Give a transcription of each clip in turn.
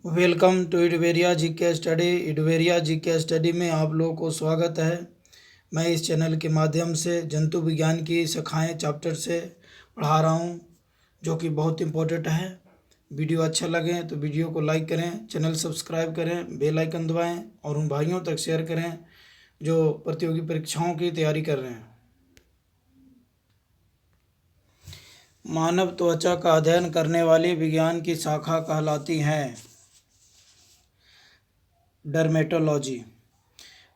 Welcome to इडवेरिया जी के study. इडवेरिया जी के study में आप लोगों को स्वागत है। मैं इस चैनल के माध्यम से जंतु विज्ञान की शाखाएं चैप्टर से पढ़ा रहा हूं, जो कि बहुत इम्पोर्टेंट है। वीडियो अच्छा लगे तो वीडियो को लाइक करें, चैनल सब्सक्राइब करें, बेल आइकन दबाएं और उन भाइयों तक शेयर करें जो प्रतियोगी परीक्षाओं की तैयारी कर रहे हैं। मानव त्वचा का अध्ययन करने वाली विज्ञान की शाखा कहलाती हैं डर्मेटोलॉजी।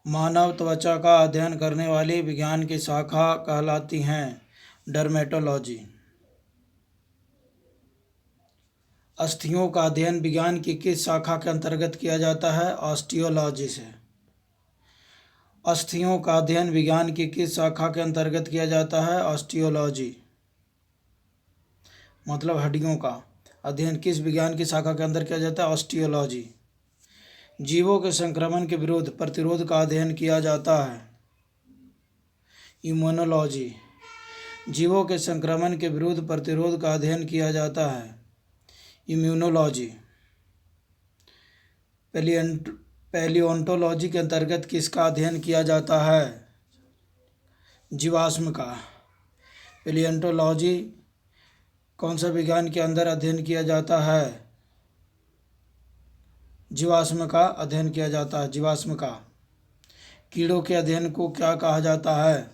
मानव त्वचा का अध्ययन करने वाली विज्ञान की शाखा कहलाती हैं डर्मेटोलॉजी। अस्थियों का अध्ययन विज्ञान की किस शाखा के अंतर्गत किया जाता है? ऑस्टियोलॉजी से। अस्थियों का अध्ययन विज्ञान की किस शाखा के अंतर्गत किया जाता है? ऑस्टियोलॉजी, मतलब हड्डियों का अध्ययन किस विज्ञान की शाखा के अंदर किया जाता है? ऑस्टियोलॉजी। जीवों के संक्रमण के विरुद्ध प्रतिरोध का अध्ययन किया जाता है इम्यूनोलॉजी। जीवों के संक्रमण के विरुद्ध प्रतिरोध का अध्ययन किया जाता है इम्यूनोलॉजी। पैलियोंटोलॉजी के अंतर्गत किसका अध्ययन किया जाता है? जीवाश्म का। पैलियोंटोलॉजी कौन सा विज्ञान के अंदर अध्ययन किया जाता है? जीवाश्म का अध्ययन किया जाता है, जीवाश्म का। कीड़ों के अध्ययन को क्या कहा जाता है?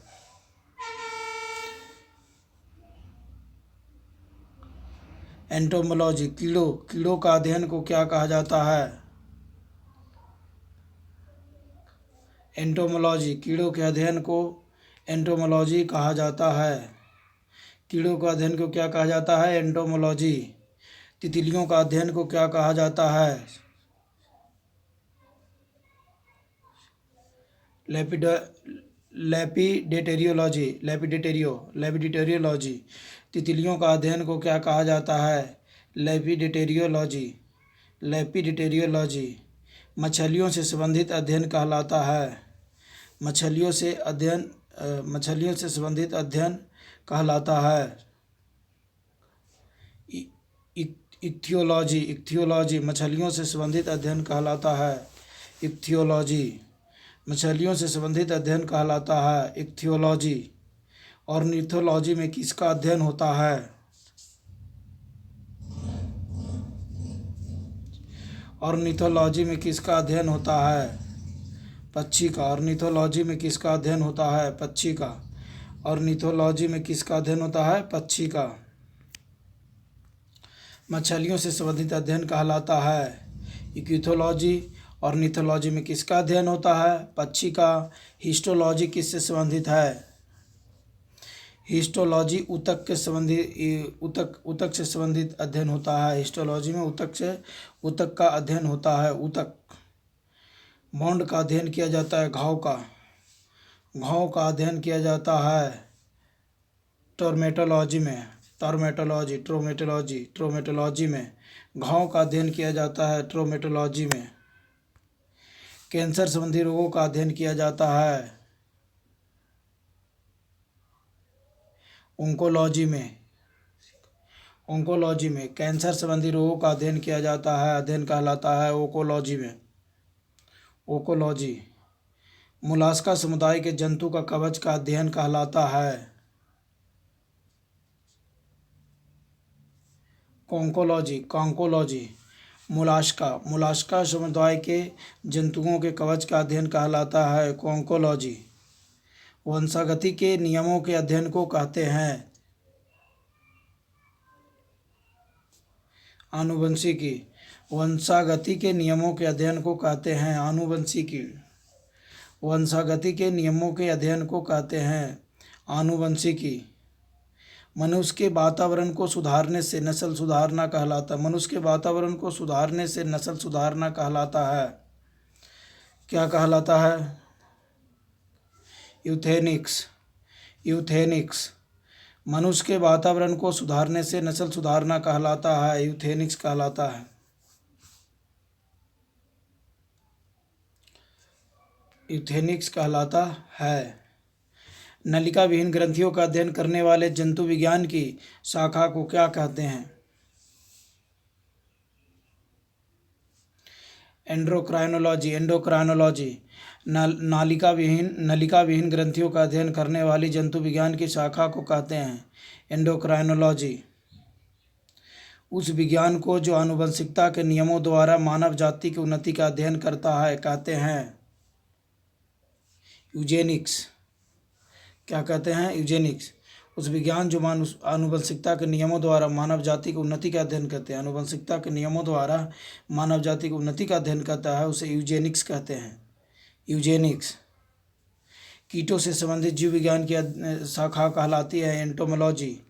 एंटोमोलॉजी। कीड़ों का अध्ययन को क्या कहा जाता है? एंटोमोलॉजी। कीड़ों के अध्ययन को एंटोमोलॉजी कहा जाता है। कीड़ों का अध्ययन को क्या कहा जाता है? एंटोमोलॉजी। तितलियों का अध्ययन को क्या कहा जाता है? लैपिडेटेरियोलॉजी। तितलियों का अध्ययन को क्या कहा जाता है? लैपिडेटेरियोलॉजी। मछलियों से संबंधित अध्ययन कहलाता है। मछलियों से संबंधित अध्ययन कहलाता है इक्थियोलॉजी। मछलियों से संबंधित अध्ययन कहलाता है इक्थियोलॉजी। मछलियों से संबंधित अध्ययन कहलाता है इक्थियोलॉजी। ऑर्निथोलॉजी में किसका अध्ययन होता है? ऑर्निथोलॉजी में किसका अध्ययन होता है? पक्षी का। ऑर्निथोलॉजी में किसका अध्ययन होता है? पक्षी का। ऑर्निथोलॉजी में किसका अध्ययन होता है? पक्षी का। मछलियों से संबंधित अध्ययन कहलाता है इक्विथोलॉजी। ऑर्निथोलॉजी में किसका अध्ययन होता है? पक्षी का। हिस्टोलॉजी किससे संबंधित है? हिस्टोलॉजी ऊतक से संबंधित अध्ययन होता है। हिस्टोलॉजी में ऊतक का अध्ययन होता है। ऊतक। बाउंड का अध्ययन किया जाता है घाव का अध्ययन किया जाता है ट्रोमेटोलॉजी में। ट्रोमेटोलॉजी में घाव का अध्ययन किया जाता है ट्रोमेटोलॉजी में। कैंसर संबंधी रोगों का अध्ययन किया जाता है ओंकोलॉजी में। कैंसर संबंधी रोगों का अध्ययन किया जाता है, अध्ययन कहलाता है ओकोलॉजी। मोलास्का समुदाय के जंतु का कवच का अध्ययन कहलाता है कॉन्कोलॉजी। मोलास्का समुदाय के जंतुओं के कवच का अध्ययन कहलाता है कॉन्कोलॉजी। वंशागति के नियमों के अध्ययन को कहते हैं आनुवंशिकी। वंशागति के नियमों के अध्ययन को कहते हैं आनुवंशिकी। वंशागति के नियमों के अध्ययन को कहते हैं आनुवंशिकी। मनुष्य के वातावरण को सुधारने से नस्ल सुधारना कहलाता है। मनुष्य के वातावरण को सुधारने से नस्ल सुधारना कहलाता है। क्या कहलाता है? यूथेनिक्स। मनुष्य के वातावरण को सुधारने से नस्ल सुधारना कहलाता है यूथेनिक्स कहलाता है। यूथेनिक्स कहलाता है। नलिका विहीन ग्रंथियों का अध्ययन करने वाले जंतु विज्ञान की शाखा को क्या कहते हैं? एंडोक्राइनोलॉजी नलिका विहीन ग्रंथियों का अध्ययन करने वाली जंतु विज्ञान की शाखा को कहते हैं एंडोक्राइनोलॉजी। उस विज्ञान को जो आनुवंशिकता के नियमों द्वारा मानव जाति की उन्नति का अध्ययन करता है कहते हैं यूजेनिक्स। क्या कहते हैं? यूजेनिक्स। उस विज्ञान जो आनुवंशिकता के नियमों द्वारा मानव जाति की उन्नति का अध्ययन करते हैं, आनुवंशिकता के नियमों द्वारा मानव जाति की उन्नति का अध्ययन करता है, उसे यूजेनिक्स कहते हैं। यूजेनिक्स। कीटों से संबंधित जीव विज्ञान की शाखा कहलाती है एंटोमोलॉजी।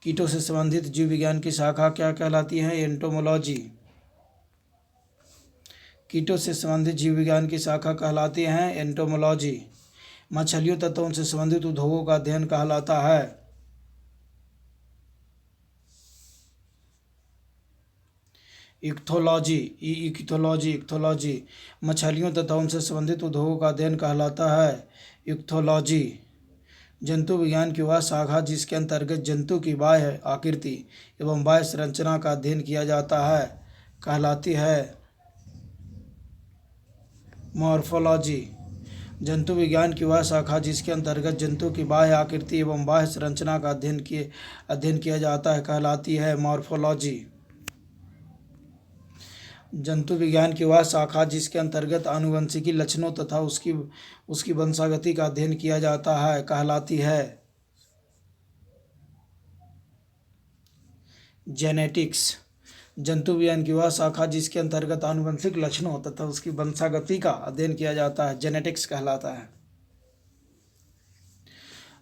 कीटों से संबंधित जीव विज्ञान की शाखा क्या कहलाती है? एंटोमोलॉजी। कीटों से संबंधित जीव विज्ञान की शाखा कहलाती है एंटोमोलॉजी। मछलियों तथा उनसे संबंधित उद्योगों का अध्ययन कहलाता है इक्थोलॉजी। इक्थोलॉजी। मछलियों तथा उनसे संबंधित उद्योगों का अध्ययन कहलाता है इक्थोलॉजी। जंतु विज्ञान की वह शाखा जिसके अंतर्गत जंतु की बाह्य आकृति एवं बाह्य संरचना का अध्ययन किया जाता है कहलाती है मॉर्फोलॉजी। जंतु विज्ञान की वह शाखा जिसके अंतर्गत जंतु की बाह्य आकृति एवं बाह्य संरचना का अध्ययन किया जाता है कहलाती है मॉर्फोलॉजी। जंतु विज्ञान की वह शाखा जिसके अंतर्गत आनुवंशिकी लक्षणों तथा उसकी वंशागति का अध्ययन किया जाता है कहलाती है जेनेटिक्स। जंतु विज्ञान की वह शाखा जिसके अंतर्गत आनुवंशिक लक्षणों तथा उसकी वंशागति का अध्ययन किया जाता है जेनेटिक्स कहलाता है।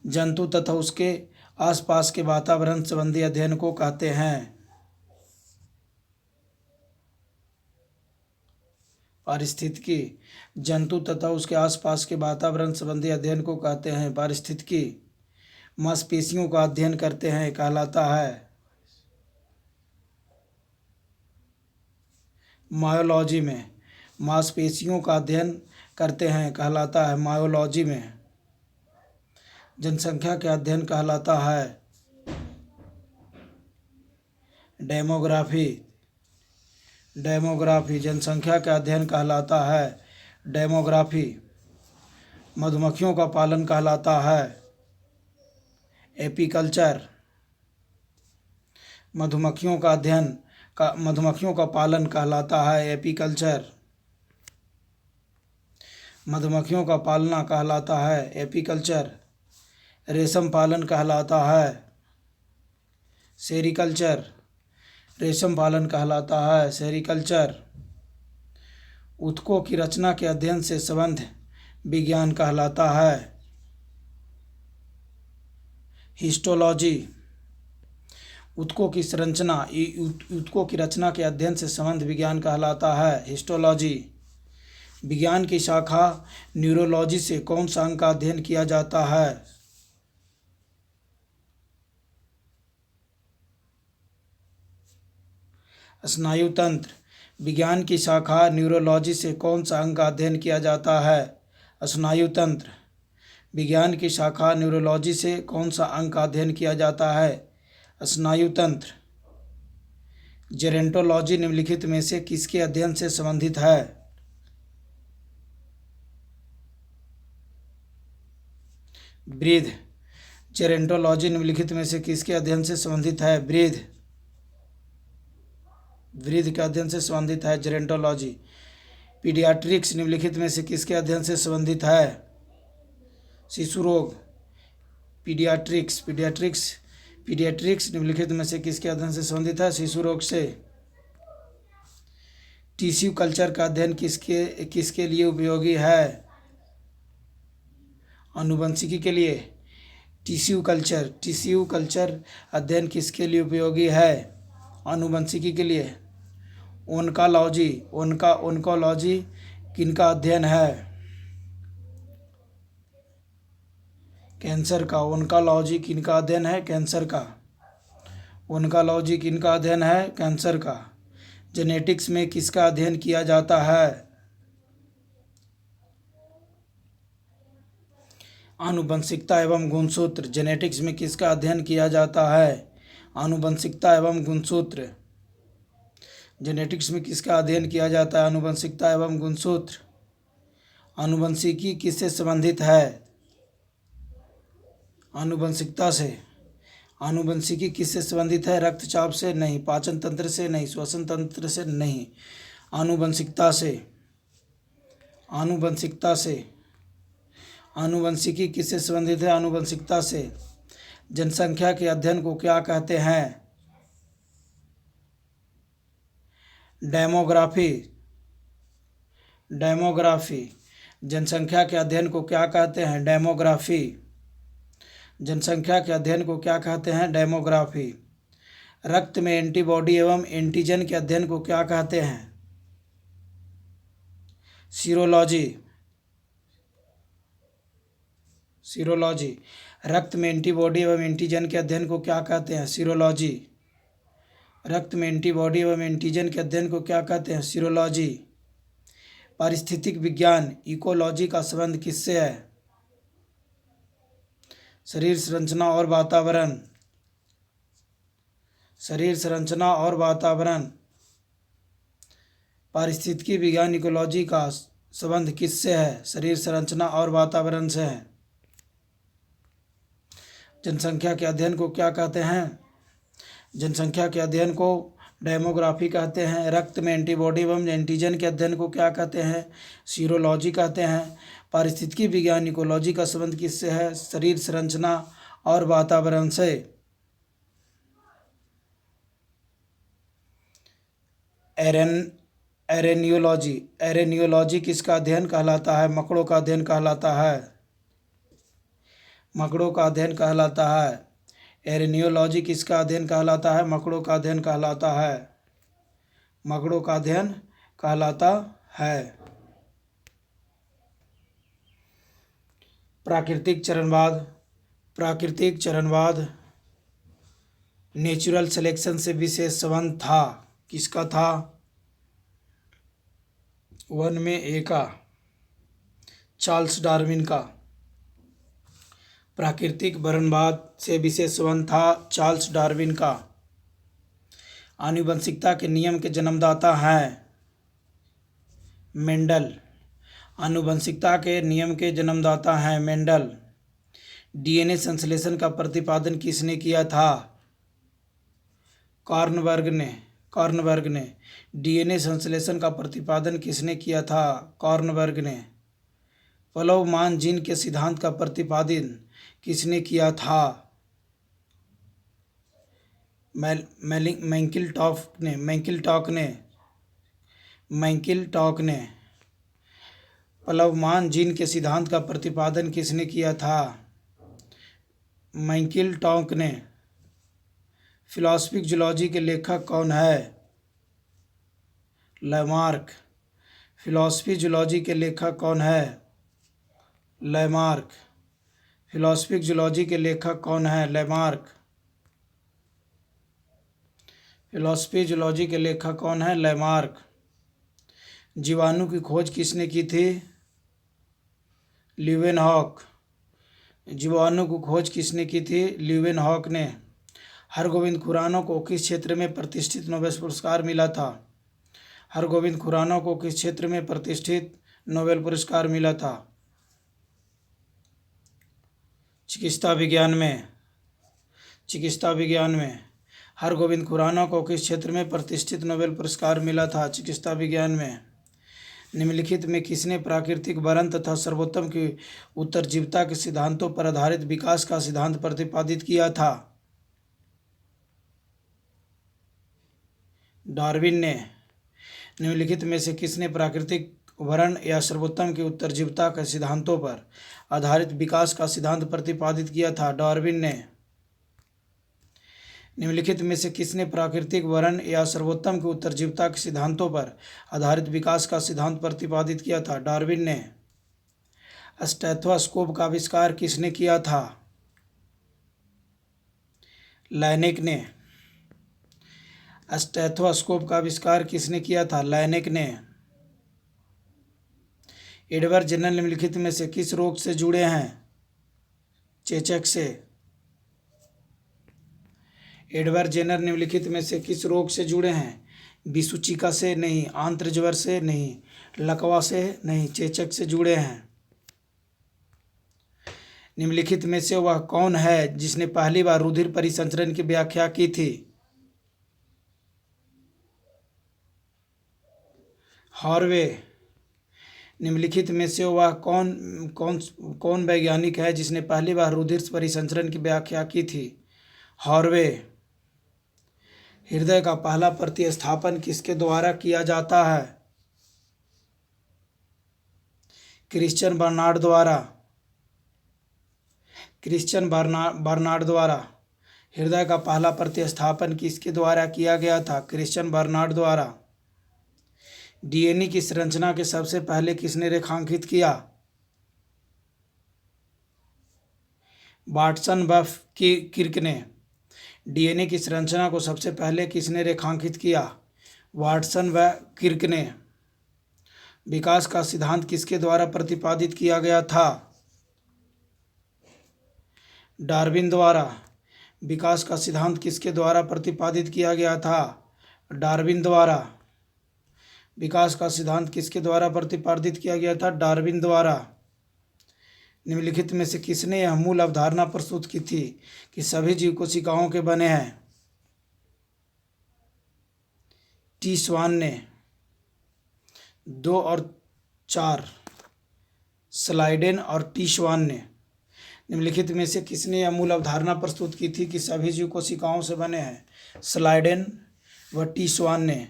जंतु तथा उसके आसपास के वातावरण संबंधी अध्ययन को कहते हैं पारिस्थितिकी। जंतु तथा उसके आसपास के वातावरण संबंधी अध्ययन को कहते हैं पारिस्थितिकी। मांसपेशियों का अध्ययन करते हैं कहलाता है मायोलॉजी में। मांसपेशियों का अध्ययन करते हैं कहलाता है मायोलॉजी में। जनसंख्या का अध्ययन कहलाता है डेमोग्राफी। जनसंख्या का अध्ययन कहलाता है डेमोग्राफी। मधुमक्खियों का पालन कहलाता है एपीकल्चर। मधुमक्खियों का पालन कहलाता है एपीकल्चर। मधुमक्खियों का पालना कहलाता है एपीकल्चर। रेशम पालन कहलाता है सेरीकल्चर। रेशम पालन कहलाता है सेरीकल्चर। ऊतकों की रचना के अध्ययन से संबंध विज्ञान कहलाता है हिस्टोलॉजी। ऊतकों की रचना के अध्ययन से संबंध विज्ञान कहलाता है हिस्टोलॉजी। विज्ञान की शाखा न्यूरोलॉजी से कौन सा अंग का अध्ययन किया जाता है? स्नायु तंत्र। विज्ञान की शाखा न्यूरोलॉजी से कौन सा अंग का अध्ययन किया जाता है? स्नायु तंत्र। विज्ञान की शाखा न्यूरोलॉजी से कौन सा अंग का अध्ययन किया जाता है? स्नायु तंत्र। जेरेंटोलॉजी निम्नलिखित में से किसके अध्ययन से संबंधित है? ब्रीथ। जेरेंटोलॉजी निम्नलिखित में से किसके अध्ययन से संबंधित है? ब्रीथ के अध्ययन से संबंधित है जेरेंटोलॉजी। पीडियाट्रिक्स निम्नलिखित में से किसके अध्ययन से संबंधित है? शिशु रोग। पीडियाट्रिक्स निम्नलिखित में से किसके अध्ययन से संबंधित है? शिशु रोग से। टिश्यू कल्चर का अध्ययन किसके लिए उपयोगी है? आनुवंशिकी के लिए। टिश्यू कल्चर अध्ययन किसके लिए उपयोगी है? आनुवंशिकी के लिए। ओनकोलॉजी किनका अध्ययन है? कैंसर का। ओनकोलॉजी किनका अध्ययन है? कैंसर का। ओनकोलॉजी किनका अध्ययन है? कैंसर का। जेनेटिक्स में किसका अध्ययन किया जाता है? आनुवंशिकता एवं गुणसूत्र। जेनेटिक्स में किसका अध्ययन किया जाता है? आनुवंशिकता एवं गुणसूत्र। जेनेटिक्स में किसका अध्ययन किया जाता है? आनुवंशिकता एवं गुणसूत्र। आनुवंशिकी किससे संबंधित है? आनुवंशिकता से। आनुवंशिकी किससे संबंधित है? रक्तचाप से नहीं, पाचन तंत्र से नहीं, श्वसन तंत्र से नहीं, आनुवंशिकता से। आनुवंशिकता से। आनुवंशिकी किससे संबंधित है? आनुवंशिकता से। जनसंख्या के अध्ययन को क्या कहते हैं? डेमोग्राफी। डेमोग्राफी। जनसंख्या के अध्ययन को क्या कहते हैं? डेमोग्राफी। जनसंख्या के अध्ययन को क्या कहते हैं? डेमोग्राफी। रक्त में एंटीबॉडी एवं एंटीजन के अध्ययन को क्या कहते हैं? सीरोलॉजी। सीरोलॉजी। रक्त में एंटीबॉडी एवं एंटीजन के अध्ययन को क्या कहते हैं? सीरोलॉजी। रक्त में एंटीबॉडी एवं एंटीजन के अध्ययन को क्या कहते हैं? सीरोलॉजी। पारिस्थितिक विज्ञान इकोलॉजी का संबंध किससे है? शरीर संरचना और वातावरण। शरीर संरचना और वातावरण। पारिस्थितिकी विज्ञान इकोलॉजी का संबंध किससे है? शरीर संरचना और वातावरण से है। जनसंख्या के अध्ययन को क्या कहते हैं? जनसंख्या के अध्ययन को डेमोग्राफी कहते हैं। रक्त में एंटीबॉडी एवं एंटीजन के अध्ययन को क्या कहते हैं? सीरोलॉजी कहते हैं। पारिस्थितिकी विज्ञान इकोलॉजी का संबंध किससे है? शरीर संरचना और वातावरण से। एरेनियोलॉजी। एरेनियोलॉजी किसका अध्ययन कहलाता है? मकड़ों का अध्ययन कहलाता है। मकड़ों का अध्ययन कहलाता है। एरेनियोलॉजी किसका अध्ययन कहलाता है? मकड़ों का अध्ययन कहलाता है। मकड़ों का अध्ययन कहलाता है। प्राकृतिक चरणवाद। प्राकृतिक चरणवाद नेचुरल सिलेक्शन से विशेष संबंध था। किसका था? वन में ए का, चार्ल्स डार्विन का। प्राकृतिक वर्णवाद से विशेष संबंध था चार्ल्स डार्विन का। आनुवंशिकता के नियम के जन्मदाता हैं मेंडल। आनुवंशिकता के नियम के जन्मदाता हैं मेंडल। डीएनए संश्लेषण का प्रतिपादन किसने किया था? कॉर्नबर्ग ने। कॉर्नबर्ग ने। डीएनए संश्लेषण का प्रतिपादन किसने किया था? कॉर्नबर्ग ने। पलोवमान जीन के सिद्धांत का प्रतिपादन किसने किया था? मैकिलटॉक ने। मैकिलटॉक ने। मैकिलटॉक ने। पलोवमान जीन के सिद्धांत का प्रतिपादन किसने किया था? मैकिलटॉक ने। फिलॉसफिक जूलॉजी के लेखक कौन है? लैमार्क। फिलॉसफी जूलॉजी के लेखक कौन है? लैमार्क। फिलॉसफिक जूलॉजी के लेखक कौन है? लैमार्क। फिलॉसफी जूलॉजी के लेखक कौन है? लैमार्क। जीवाणु की खोज किसने की थी? ल्यूवेनहॉक। जीवाणु की खोज किसने की थी? ल्यूवेनहॉक ने। हरगोविंद खुराना को किस क्षेत्र में प्रतिष्ठित नोबेल पुरस्कार मिला था? हरगोविंद खुराना को किस क्षेत्र में प्रतिष्ठित नोबेल पुरस्कार मिला था? चिकित्सा विज्ञान में। चिकित्सा विज्ञान में। हरगोविंद खुराना को किस क्षेत्र में प्रतिष्ठित नोबेल पुरस्कार मिला था? चिकित्सा विज्ञान में। निम्नलिखित में किसने प्राकृतिक वर्ण तथा सर्वोत्तम की उत्तरजीविता के सिद्धांतों पर आधारित विकास का सिद्धांत प्रतिपादित किया था? डार्विन ने। निम्नलिखित में से किसने प्राकृतिक वर्ण या सर्वोत्तम की उत्तरजीविता के सिद्धांतों पर आधारित विकास का सिद्धांत प्रतिपादित किया था? डार्विन ने। निम्नलिखित में से किसने प्राकृतिक वर्ण या सर्वोत्तम की उत्तरजीविता के सिद्धांतों पर आधारित विकास का सिद्धांत प्रतिपादित किया था? डार्विन ने। स्टेथोस्कोप का आविष्कार किसने किया था? लैनेक ने। स्टेथोस्कोप का आविष्कार किसने किया था? लैनेक ने। एडवर्ड जेनर निम्नलिखित में से किस रोग से जुड़े हैं? चेचक से। एडवर्ड जेनर निम्नलिखित में से किस रोग से जुड़े हैं? विसूचिका से नहीं, आंत्रज्वर से नहीं, लकवा से नहीं, चेचक से जुड़े हैं। निम्नलिखित में से वह कौन है जिसने पहली बार रुधिर परिसंचरण की व्याख्या की थी? हार्वे। निम्नलिखित में से वह कौन कौन कौन वैज्ञानिक है जिसने पहली बार रुधिर परिसंचरण की व्याख्या की थी? हार्वे। हृदय का पहला प्रतिस्थापन किसके द्वारा किया जाता है? क्रिश्चियन बर्नार्ड द्वारा। क्रिश्चियन बर्नार्ड द्वारा। हृदय का पहला प्रतिस्थापन किसके द्वारा किया गया था? क्रिश्चियन बर्नार्ड द्वारा। डीएनए की संरचना के सबसे पहले किसने रेखांकित किया? वाटसन बफ किर्क ने। डीएनए की संरचना को सबसे पहले किसने रेखांकित किया? वाटसन व किर्क ने। विकास का सिद्धांत किसके द्वारा प्रतिपादित किया गया था? डार्विन द्वारा। विकास का सिद्धांत किसके द्वारा प्रतिपादित किया गया था? डार्विन द्वारा। विकास का सिद्धांत किसके द्वारा प्रतिपादित किया गया था? डार्विन द्वारा। निम्नलिखित में से किसने यह मूल अवधारणा प्रस्तुत की थी कि सभी जीव कोशिकाओं के बने हैं? टी स्वान ने। 2 और 4, स्लाइडेन और टी स्वान ने। निम्नलिखित में से किसने यह मूल अवधारणा प्रस्तुत की थी कि सभी जीव कोशिकाओं से बने हैं? स्लाइडेन व टी स्वान ने।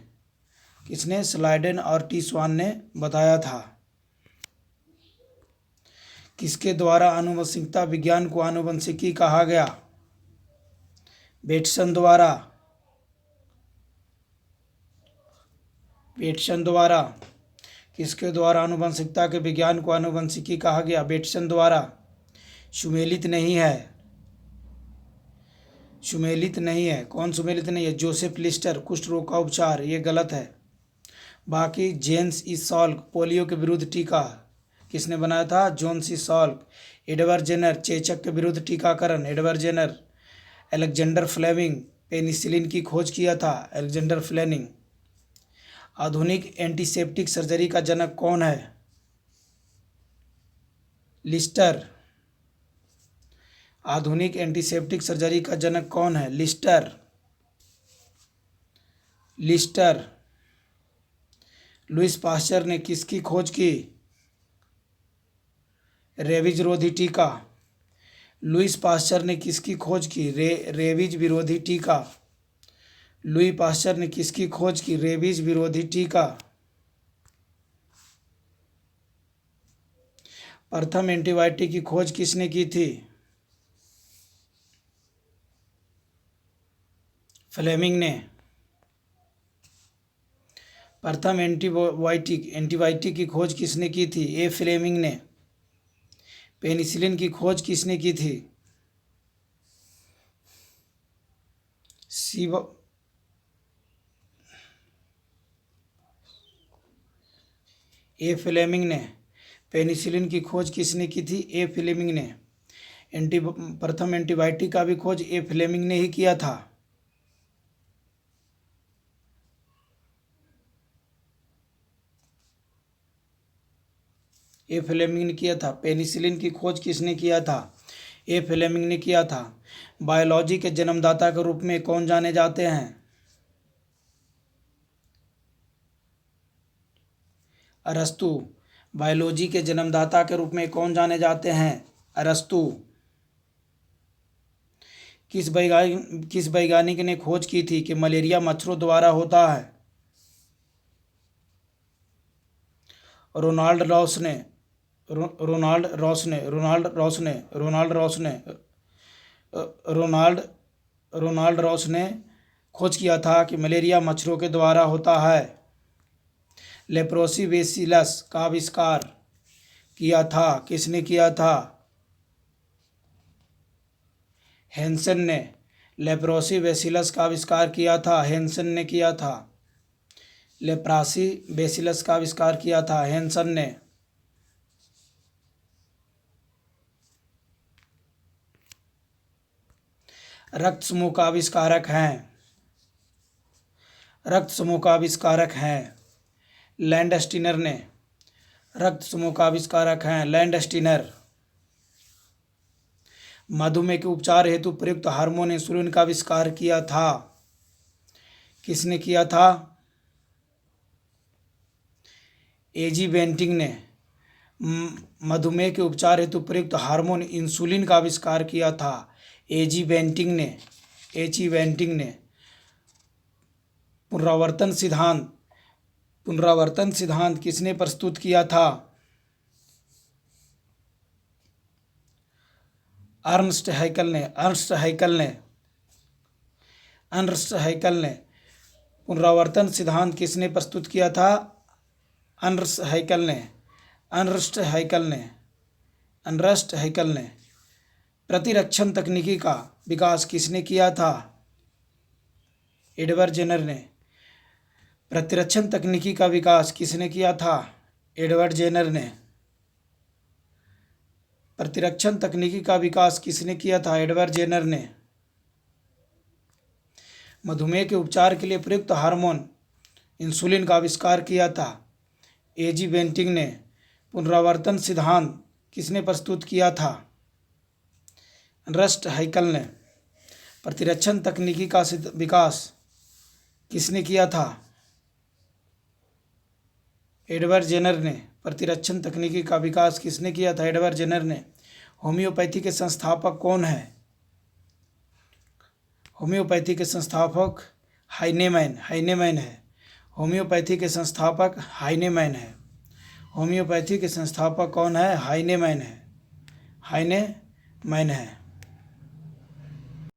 किसने? स्लाइडेन और टी स्वान ने बताया था। किसके द्वारा आनुवंशिकता विज्ञान को आनुवंशिकी कहा गया? बेटसन द्वारा। बेटसन द्वारा। किसके द्वारा आनुवंशिकता के विज्ञान को आनुवंशिकी कहा गया? बेटसन द्वारा। सुमेलित नहीं है। सुमेलित नहीं है। कौन सुमेलित नहीं है? Joseph Lister. कुष्ठ रोग का उपचार, ये गलत है। बाकी जेम्स ई सॉल्क, पोलियो के विरुद्ध टीका किसने बनाया था? Jonas E Salk. Edward Jenner, चेचक के विरुद्ध टीकाकरण, Edward Jenner. Alexander Fleming, penicillin की खोज किया था, अलेक्जेंडर फ्लेमिंग। आधुनिक एंटीसेप्टिक सर्जरी का जनक कौन है? लिस्टर। आधुनिक एंटीसेप्टिक सर्जरी का जनक कौन है? लिस्टर। लिस्टर। लुईस पास्चर ने किसकी खोज की? रेबीज विरोधी टीका। लुईस पास्चर ने किसकी खोज की? रेबीज विरोधी टीका। लुई पास्चर ने किसकी खोज की? रेबीज विरोधी टीका। प्रथम एंटीबायोटिक की खोज किसने की थी? फ्लेमिंग ने। प्रथम एंटीबायोटिक की खोज किसने की थी? ए फ्लेमिंग ने। पेनिसिलिन की खोज किसने की थी? ए फ्लेमिंग ने। पेनिसिलिन की खोज किसने की थी? ए फ्लेमिंग ने। प्रथम एंटीबायोटिक का भी खोज ए फ्लेमिंग ने ही किया था। ए फ्लेमिंग ने किया था। पेनिसिलिन की खोज किसने किया था? ए फ्लेमिंग ने किया था। बायोलॉजी के जन्मदाता के रूप में कौन जाने जाते हैं? अरस्तु। बायोलॉजी के जन्मदाता के रूप में कौन जाने जाते हैं? अरस्तु। किस वैज्ञानिक ने खोज की थी कि मलेरिया मच्छरों द्वारा होता है? रोनाल्ड रॉस ने। रोनाल्ड रॉस ने। रोनाल्ड रॉस ने। रोनाल्ड रॉस ने। रोनाल्ड रोनाल्ड रॉस ने खोज किया था कि मलेरिया मच्छरों के द्वारा होता है। लेप्रोसी बेसिलस का आविष्कार किया था। किसने किया था? हेंसन ने। लेप्रोसी बेसिलस का आविष्कार किया था, हेंसन ने किया था। लेप्रासी बेसिलस का आविष्कार किया था, हेंसन ने। रक्त समूह का आविष्कारक हैं? रक्त समूह का आविष्कारक हैं लैंडस्टीनर ने। रक्त समूह का आविष्कारक हैं लैंडस्टीनर। मधुमेह के उपचार हेतु प्रयुक्त हार्मोन इंसुलिन का आविष्कार किया था। किसने किया था? एजी बेंटिंग ने। मधुमेह के उपचार हेतु प्रयुक्त हार्मोन इंसुलिन का आविष्कार किया था एजी बेंटिंग ने। एजी बेंटिंग ने। पुनरावर्तन सिद्धांत किसने प्रस्तुत किया था? अर्नस्ट हैकल ने। पुनरावर्तन सिद्धांत किसने प्रस्तुत किया था? अर्नस्ट हैकल ने। प्रतिरक्षण तकनीकी का विकास किसने किया था? एडवर्ड जेनर ने। प्रतिरक्षण तकनीकी का विकास किसने किया था? एडवर्ड जेनर ने। प्रतिरक्षण तकनीकी का विकास किसने किया था? एडवर्ड जेनर ने। मधुमेह के उपचार के लिए प्रयुक्त हार्मोन इंसुलिन का आविष्कार किया था एजी बेंटिंग ने। पुनरावर्तन सिद्धांत किसने प्रस्तुत किया था? अर्नस्ट हैकल ने। प्रतिरक्षण तकनीकी का विकास किसने किया था? एडवर्ड जेनर ने। प्रतिरक्षण तकनीकी का विकास किसने किया था? एडवर्ड जेनर ने। होम्योपैथी के संस्थापक कौन है? होम्योपैथी के संस्थापक हाइनेमैन है। होम्योपैथी के संस्थापक हाइनेमैन है। होम्योपैथी के संस्थापक कौन है? हाइनेमैन है।